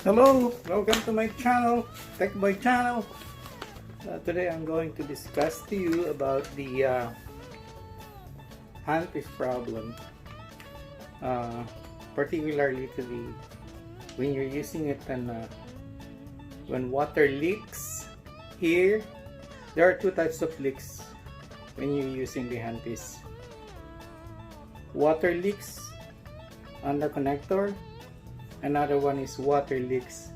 Hello, welcome to my channel, Tech Boy channel. Today I'm going to discuss to you about the handpiece problem, particularly to the when you're using it and when water leaks. Here, there are two types of leaks when you're using the handpiece. Water leaks on the connector. Another one is water leaks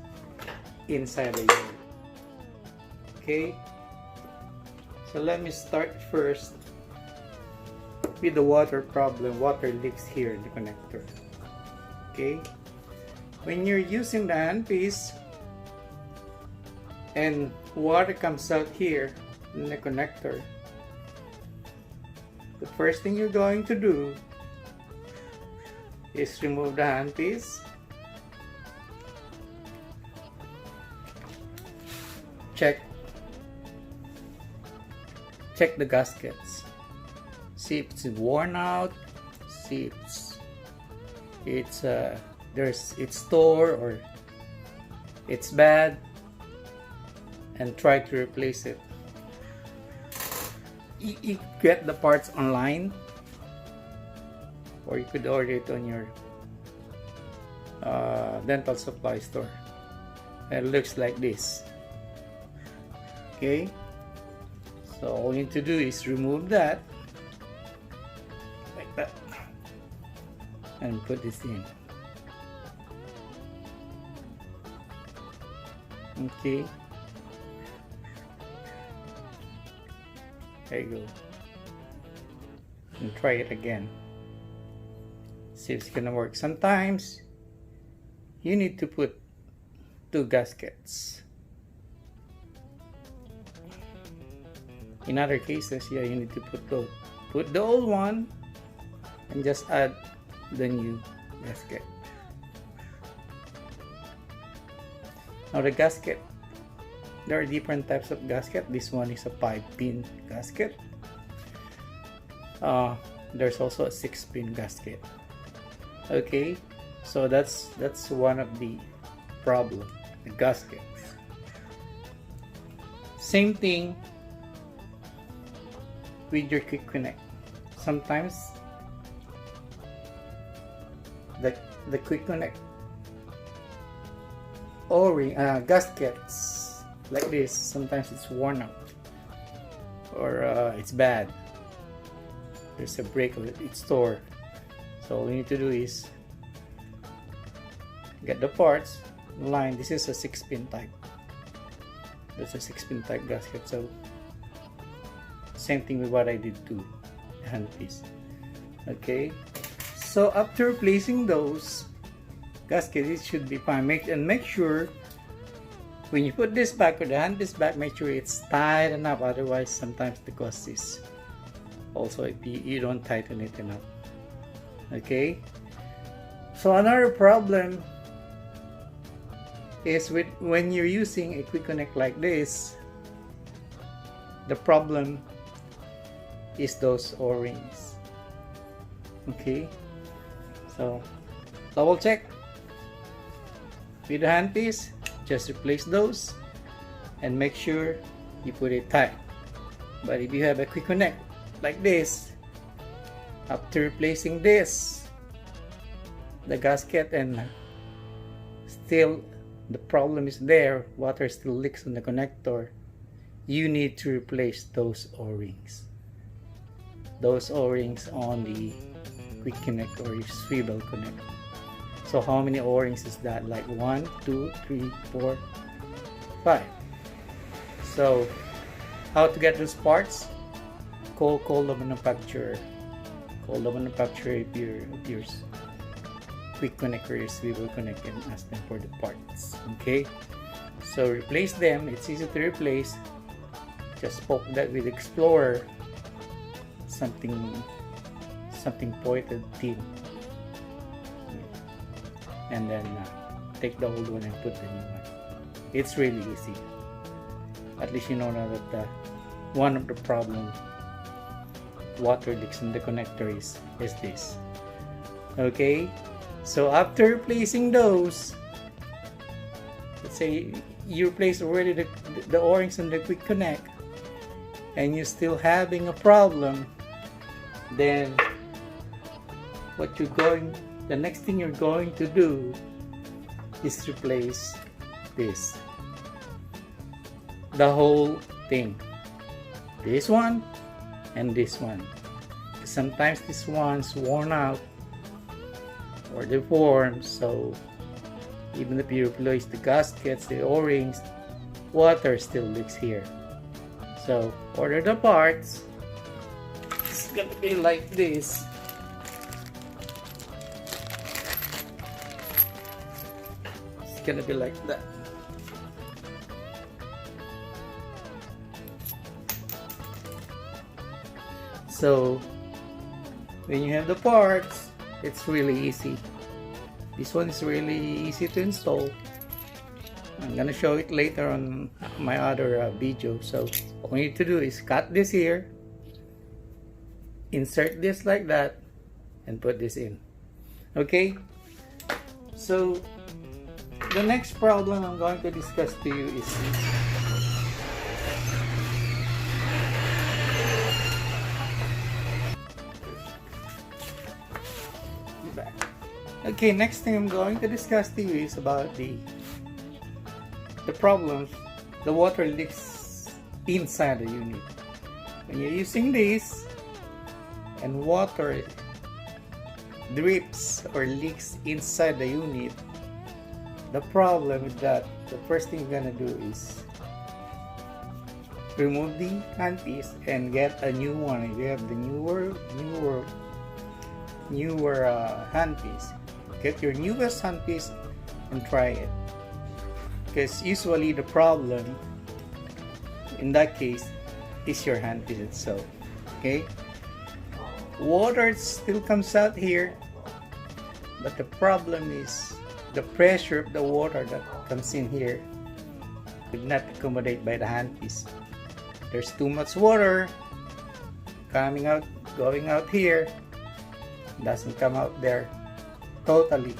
inside the unit. Okay, so let me start first with the water problem. Water leaks here in the connector. Okay, when you're using the handpiece and water comes out here in the connector, the first thing you're going to do is remove the handpiece. Check the gaskets. See if it's worn out. See if it's tore or it's bad, and try to replace it. You get the parts online, or you could order it on your dental supply store. It looks like this. Okay, so all you need to do is remove that like that and put this in. Okay, there you go, and try it again. See if it's gonna work. Sometimes you need to put two gaskets. In other cases, yeah, you need to put the old one and just add the new gasket. Now the gasket, there are different types of gasket. This one is a 5-pin gasket. There's also a 6-pin gasket. Okay, so that's one of the problem, the gaskets. Same thing with your quick connect. Sometimes the quick connect O-ring gaskets like this, sometimes it's worn out or it's bad. There's a break of it, it's tore. So all you need to do is get the parts, line. This is a 6-pin type. That's a 6-pin type gasket. So same thing with what I did to the handpiece. Okay, so after replacing those gaskets, it should be fine. Make sure when you put this back or the handpiece back, make sure it's tight enough. Otherwise, sometimes the cost is also if you don't tighten it enough. Okay, so another problem is with when you're using a quick connect like this, the problem is those O-rings. Okay, so double check with the handpiece, just replace those and make sure you put it tight. But if you have a quick connect like this, after replacing this, the gasket, and still the problem is there, water still leaks on the connector, you need to replace those O-rings. Those O-rings on the quick connect or swivel connect. So how many O-rings is that? Like 1, 2, 3, 4, 5. So how to get those parts? Call the manufacturer. Call the manufacturer of your quick connect or your swivel connect and ask them for the parts. Okay, so replace them. It's easy to replace. Just poke that with Explorer, something pointed thin, and then take the old one and put the new one. It's really easy. At least you know now that one of the problem water leaks in the connector is this. Okay, so after replacing those, let's say you replace already the o-rings on the quick connect and you're still having a problem, then the next thing you're going to do is replace this, the whole thing, this one and this one. Sometimes this one's worn out or deformed, so even if you replace the gaskets, the o-rings, water still leaks here. So order the parts. It's gonna be like this. It's gonna be like that. So when you have the parts, it's really easy. This one is really easy to install. I'm gonna show it later on my other video. So all you need to do is cut this here, insert this like that, and put this in. Okay, so the next problem I'm going to discuss to you is back. Okay, next thing I'm going to discuss to you is about the problem, the water leaks inside the unit. When you're using this and water drips or leaks inside the unit, the problem with that, the first thing you're gonna do is remove the handpiece and get a new one. If you have the newer handpiece, get your newest handpiece and try it, because usually the problem in that case is your handpiece itself. Okay, water still comes out here, but the problem is the pressure of the water that comes in here will not accommodate by the handpiece. There's too much water coming out, going out here, doesn't come out there totally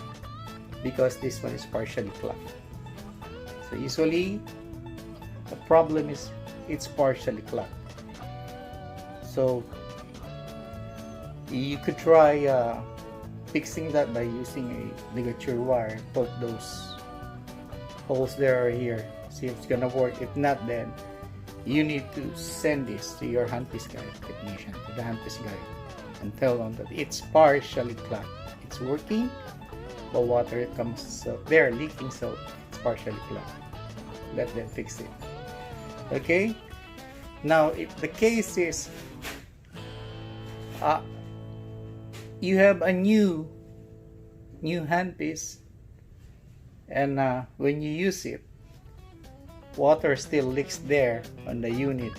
because this one is partially clogged. So usually the problem is it's partially clogged. So you could try fixing that by using a ligature wire. Put those holes there or here, see if it's gonna work. If not, then you need to send this to your handpiece guy technician, to the handpiece guy, and tell them that it's partially clogged. It's working, but water comes there leaking, so it's partially clogged. Let them fix it. Okay, now if the case is you have a new handpiece and when you use it, water still leaks there on the unit,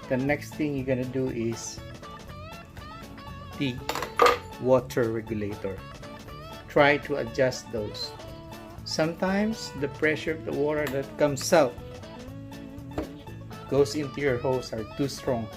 the next thing you're gonna do is the water regulator. Try to adjust those. Sometimes the pressure of the water that comes out goes into your hose are too strong.